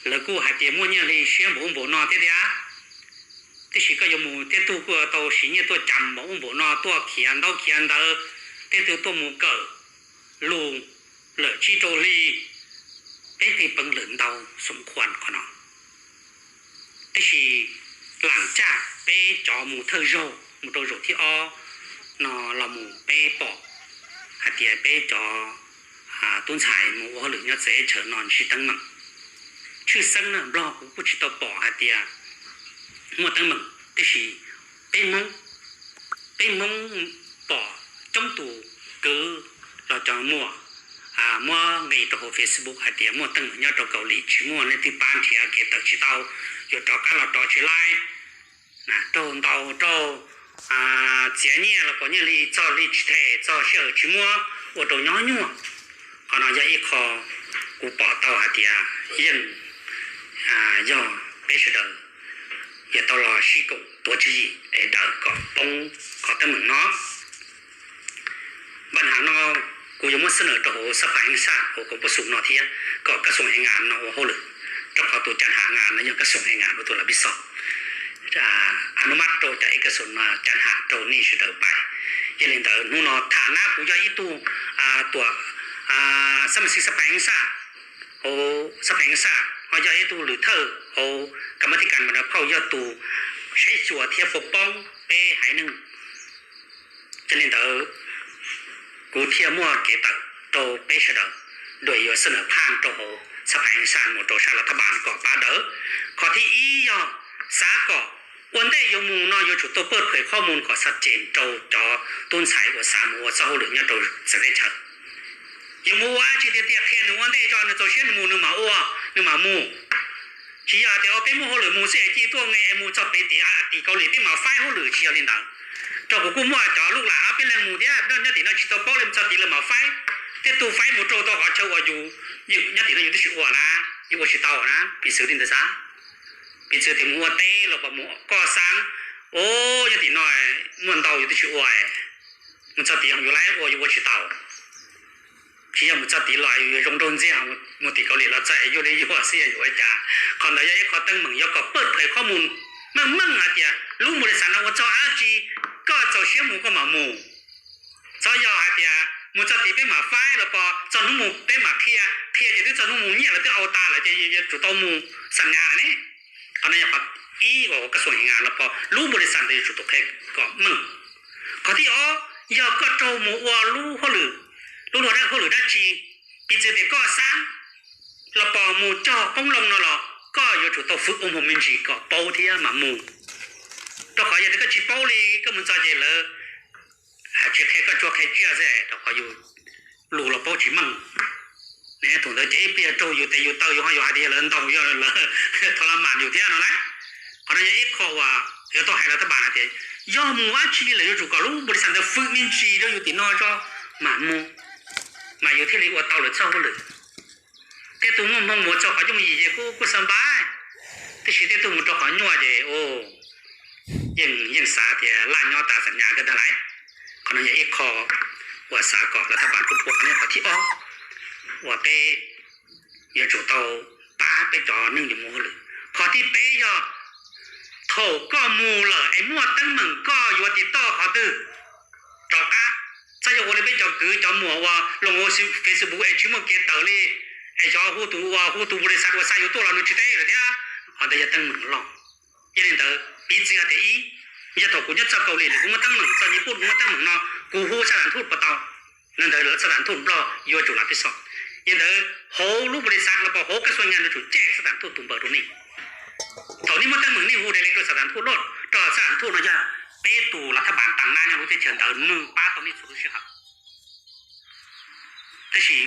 แล้วกูหาเตียมั่วเนี่ยเลยเสียหมูหมูนอเดียที่สิก็ยังหมูเตตัวกูตัวสิเนี่ยตัวจำหมูหมูนอตัวเขียนเขียนเตเตตัวหมูเกิดลุงเหลือชีโตลีเตที่เป็นเหลืองเตาสมควรขนาดที่สิหลังจากไปจ่อหมูเธอโจหมูตัวโจที่อ้อนอเราหมูไปปอกหาเตียไปจ่อต้นสายหมูหรือเนี่ยเสียเฉินนอนชิตั้งมั่งชื่อซึ่งน่ะรอกูกูชิตปอหาเตียมัวตั้งมั่งที่สิเป็นมงปอจ้องตู่ก็เราจะมัวมัวไงตัวเฟซบุ๊กหาเตียมัวตั้งเนี่ยตัวเกาหลีชิมัวในที่บ้านที่อาเกตชิตเอาอยู่ต่อการเราต่อชิไลนะโตเจียเนี่ยเราก็เนี่ยลีจ่อลีชิเทจ่อเชื่อชิมัวว่าตัวย้อนยัวขณะจะอีกข้อกูปอตัวหาเตียยังย่อไปเสด็จอย่าตลอดชีกุตัวจีไอ้เด็กก็ปงก็ตั้งเหมือนน้องปัญหาน้องกูยังไม่เสนอตัวสภาแห่งชาติกูประสุนนอเทียก็กระทรวงแรงงานน้องเขาเลยต้องเอาตัวจัดหางานนะยังกระทรวงแรงงานตัวรับผิดชอบจะอนุมัติตัวจากเอกชนมาจัดหาตัวนี้เสด็จไปยันเดินนู่นฐานะกูจะอีตัวสมาชิกสภาแห่งชาติโอ้สภาแห่งชาติเขาจะให้ตูหรือเธอโอ้กรรมธิการมันเข้ายอดตูใช้ส่วนเทียบปกป้องไปหายหนึ่งจะเล่นเถอะกูเทียมั่วเกตัดโตไปเสด็จโดยเสนอผ่านโตสภาแห่งชาติหมดโตชารัฐบาลก่อป้าเด้อข้อที่ยอสาก่อวันได้ยมูนอยจุดตัวเปิดเผยข้อมูลก่อชัดเจนโตจอต้นสายกว่า3 หัวเจ้าหรือเนี่ยโตเสด็จชัดยมูว่าจีเดียเพียนวันได้จอเนี่ยโตเช่นมูนึกมาอ้วนึกมามูchỉ là điều bên mua hồ lửa mua xe chỉ tôi nghe mua cho bên thì câu lì bên mà phai hồ lửa chỉ là liên đẳng cho cô mua cho lúc là bên là mua thế bên nhất thì nó chỉ tao bao lên cho thì là mà phai thế tôi phai một trâu tao họ chơi vào dù nhất thì nó dùng cái chuyện quả là dùng cái chuyện tao na bị xử đến từ sáng bị xử thì mua té là bảo mua co sáng ô nhất thì nói mua tao dùng cái chuyện quả mình cho thì họ dùng lái qua dùng cái chuyện taoที่ยังมันจะตีลอยรงโดนเสียมันตีเกาหลีเราใจอยู่ในอยู่เสียอยู่ไอ้จ่าก่อนเราจะขอตั้งมึงยกก็เปิดเผยข้อมูลมึงอะเดียรู้บริษัทเราว่าเจ้าอาจีก็เจ้าเชี่ยหมูก็มาหมูเจ้ายออะเดียมันจะตีไปหมาไฟแล้วพอเจ้าหนุ่มหมูไปหมาเทียจะได้เจ้าหนุ่มหมูเนี่ยเราจะเอาตาเราจะจุดตัวหมูสัญญาเนี่ยตอนนี้อย่างก็กระทรวงแรงงานแล้วพอรู้บริษัทเลยจุดตัวแค่ก็มึงข้อที่ยอก็เจ้าหมูว่ารู้เขาหรือรู้ได้เขาหรือได้จีปีเจเด็กก็สร้างเราปอมูจ่อก้องลงนั่นหรอก็อยู่จุดตัวฝึกองค์ผมมินจีก็เป้าที่หมามูตัวขออย่างนี้ก็จีเป้าเลยก็มันจะเจริญหาเชื่อแค่ก็จัวแค่เชื่อใช่ตัวขออยู่ลูเราเป้าจีมั่งเนี่ยถุงเท้าเจ๊เปียโตอยู่แต่อยู่เต้าอยู่ห้อยอยู่หาที่เลินเต้าอยู่เลยทรมานอยู่ที่นั่นนะเพราะนั้นยังอีกข้อว่าเดี๋ยวต้องให้รัฐบาลนะเดี๋ยย่อมูว่าชีเลยอยู่จุดก็รู้บริษัทจะฝึกมินจีเราอยู่ที่นอกจ่อหมามูมาอยู่ที่นี่ว่าเต่าหรือเจ้าก็เลยแต่ตัวมันมองหัวเจ้าเขาจะมีเยอะกูสบายแต่สิ่งที่ตัวมันเจ้าเขาหนัวเจโอ้ยังสาเดียล้านยอตาสัญญากันได้ไหมคนนั้นยังอีกข้อว่าสาก่อรัฐบาลพวกนี้เขาที่ว่าไปยังจุดเตาป้าไปจ่อนึ่งอยู่มูเลยพอที่ไปย่อโถก็มูเลยไอ้มั่วตั้งมึงก็อยู่ติดต่อเขาตื้อจอกะใช่我哋俾就佢就冇話ลง我 Facebook ไอ้ชิมเกตเตอร์เลยไอ้จอหูตูบริษัทว่าใส่อยู่ตัวเราหนุ่มชิเต้เลยเนี่ยเขาได้จะตั้งมึงลองยันเตอร์ปีจีกันเดี๋ยวจะถูกกูจะจับเกาหลีเลยกูมาตั้งมึงตอนญี่ปุ่นกูมาตั้งมึงเนาะกูหูสถานทูตปะเตานั่นเดี๋ยวสถานทูตรออยู่จุฬาพิศยันเตอร์โหลูกบริษัทแล้วพอโหกระทรวงงานจุดแจ้งสถานทูตตุ่มเปิดตรงนี้ตอนนี้มาตั้งมึงนี่หูได้เล็กตัวสถานทูตรถต่อสถานทูตเราจะเป้ตูรัฐบาลต่างหน้าเนี่ยรู้ที่เชิญเดินมึงป้าตรงนี้สุดที่ครับแต่สิ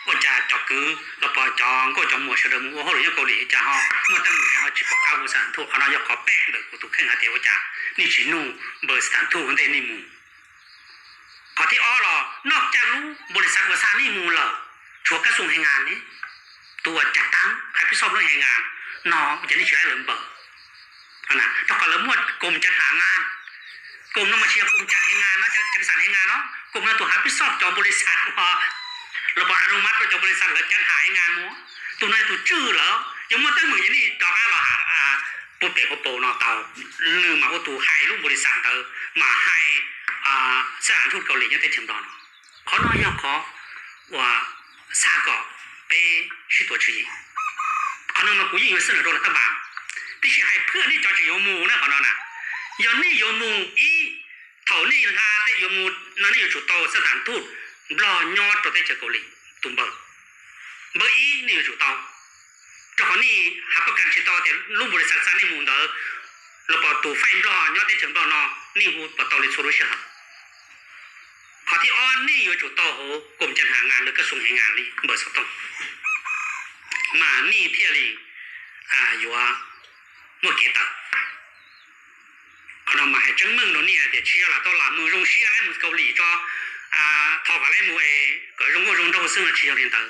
ว่าจะจอกคือเราพอจองก็จะหมดเสด็จมัวเขาหรือยังเกาหลีจะเขาเมื่อตั้งแต่เขาจิบข้าวสถานทูตเขาเราอยากขอแป้งเลยกูถูกแข่งหาเดียวว่าจะนี่ชินูเบอร์สถานทูตของเดนี่มูขอที่หรอนอกจากรู้บริษัทวาซานี่มูเหรอชัวกระทรวงแรงงานนี้ตัวจัดตั้งให้พิสูจน์เรื่องแรงงานน้องจะนี่เชื่อเรื่องเบอร์นะถ้าก็เริ่มมวดกรมจัดหางานกรมต้องมาเชียร์กรมจัดงานนะจัดสรรแรงงานเนาะกรมนั้นตัวหาพิสูจน์จอบริษัทพอเราบอกอนุมัติเราจะบริษัทเราจัดหางานมั้งตัวนั้นตัวชื่อเหรอ ยังมาตั้งเหมือนอย่างนี้ดอกอะไรปุ๊บเปิดปุ๊บโปนอเตาลืมมาว่าตัวไฮลูกบริษัทเตอมาให้สถานทูตเกาหลียังได้เชิงดอนเขาน้อยยังขอว่าสากอไป许多之一เขาน้อยมาคุยยังเสนอตัวรัฐบาลที่ใช้เพื่อที่จะจะยมูนะเขาน้อยนะย้อนนี่ยมูอีเท่านี้ลาแต่ยมูนั่นนี่อยู่จุดโตสถานทูตรอยอดตัวได้จากเกาหลีตุ่มเบอร์อีนี่อยู่จุดโตเจ้าของนี่หาประกันชิดโตแต่ลูกบริษัทสารในมูลเดอเราปอตัวไฟรอยอดได้จากรอนอนี่หูปตอลิสุรุชฮะพอที่อ้อนนี่อยู่จุดโตโหกรมจัดหางานหรือกระทรวงแรงงานนี่เบอร์สองมานี่เที่ยวเลยอยู่ว่าเมื่อกี้ตัดเขามาให้จังมึงตรงนี้เดี๋ยวเชื่อละตัวละมือรงเชื่อให้มือเกาหลีก็ทอกันเลยมือก็รงโดซึ่งเชื่อเรียนต่าง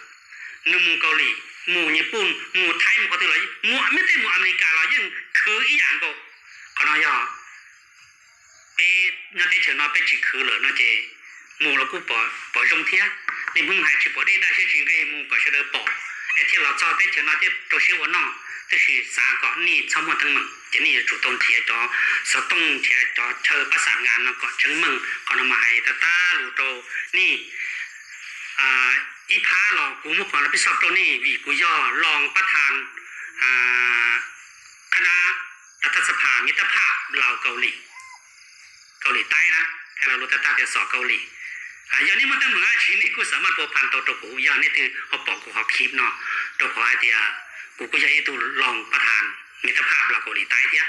นึกมือเกาหลีมือญี่ปุ่นมือไทยมือเขาตัวเลยมือไม่ได้มืออเมริกาเรายังคืออีอย่างก็เขาน้อยอ่ะน่าจะเชื่อน่าเป็นจิคือเลยน่าจะมือเราก็ปอรงเทียนี่มึงหายจิปอได้ใช่จริงก็มือก็เชื่อปอที่เราเจ้าได้เชื่อน่าจะตัวเชื่อว่าน้อง这是三个你怎么等嘛？今年主动贴着，手动贴着，车把上岸那个证明，可能嘛还得打路着你一趴了，กูมุขเราไปสอบตัวนี้วิกุยอรองประธานคณะรัฐสภามิตรภาพลาวเกาหลีใต้นะให้เรารู้ตาเดียวสอบเกาหลีอย่างนี้มันต้องเหมือนชิ้นนี้กูสามารถพบพันตัวกูอย่างนี้คือเขาบอกกูเขาคลิปเนาะตัวขอไอเดียกูก็จะให้ตัวรองประธานมิตรภาพลาวเกาหลีใต้เดีย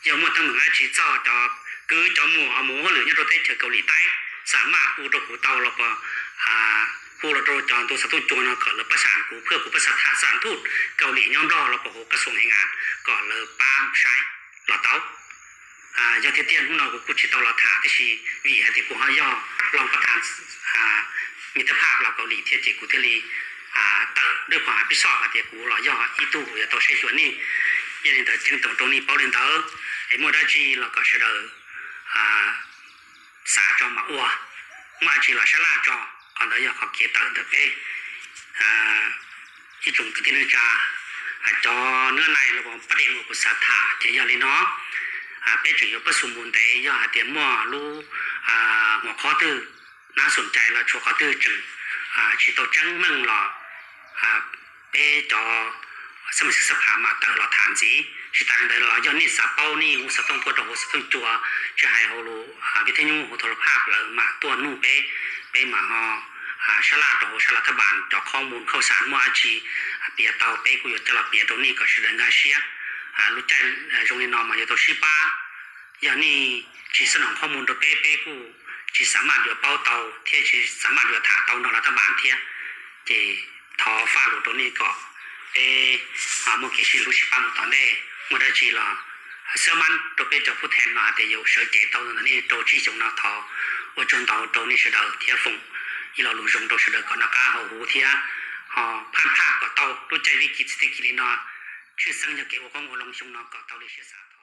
อย่างมันต้องเหมือนชิ้นจ่อจอคือจอหมูหรือเนี่ยเราได้เจอเกาหลีใต้สามารถกูตัวกูเตาเราก็ผู้เราตัวจอนตัวสัตว์จวนเราก็เลยประสานกูเพื่อกูประสานสารทูตเกาหลีย้อนรอเราก็กระทรวงแรงงานก่อนเลยป้ามใช้เราเตาอย่างที่เตี้ยนพวกเรากูจิตเราถาที่ชีวิหารที่กูให้ย่อรองประธานมิตรภาพเราเกาหลีเที่ยจิกูเทลีด้วยความรับผิดชอบเดี๋ยวกูเราย่ออีตู้อย่าต้องใช้ส่วนนี้ยันแต่จึงตรงนี้เป้าเรียนเตอไอ้โมดาจีเราก็เชื่อสาจอมาอ้วมาจีเราชลาจอก่อนเราอยากเขาเกี่ยตังเด็กที่ตรงที่นึกจ้าจอเนื้อในเราบอกประเด็นอุปสรรคจะยาลีเนาะไปถึงยประสมบูรณ์แต่ย่อเดี๋ยวมั่วรู้หัวข้อตื้อน่าสนใจเราชัวข้อตื้อจึงชิโตจังมึงเราไปจอสมัยศึกษามาตลอดฐานสีชิตังเดเราย้อนนี่สับเป้านี่หูสับต้องปวดหูสับต้องจัวจะให้เขารู้วิทยุโทรภาพเลยมาตัวนู่ไปมาฉลาดฉลาดบาลจอข้อมูลเข้าสารมั่วชีเปียเตาไปกูอยู่ตลอดเปียตรงนี้ก็เฉลิมงาเชียรู้ใจตรงนี้นอนมาอยู่ตัวชิป้าอย่างนี้ชีสนองข้อมูลตัวเป๊ะกูชีสามารถอยู่เป้าเตาเที่ยชีสามารถอยู่ถาเตานรัฐบาลเที่ยจีทอฟ้าหลุดตัวนี้ก็มุกิชิลุชิป้าหมดตอนนี้มุดจีละเสื้อมันตัวเป็นเจ้าผู้แทนมาแต่อยู่เฉยเจเตานี่ตัวชีจงนาทอว่าจนเตาตัวนี้เสด็จเที่ยฟงอีเราลุงจงตัวเสด็จก่อนนักการหูเที่ยผ่านภาคก็เตารู้ใจวิกฤตสติกิรินาชื่อสังจะเกี่ยวกับของลงชงนอกก็เตาเลยเชื่อสาธ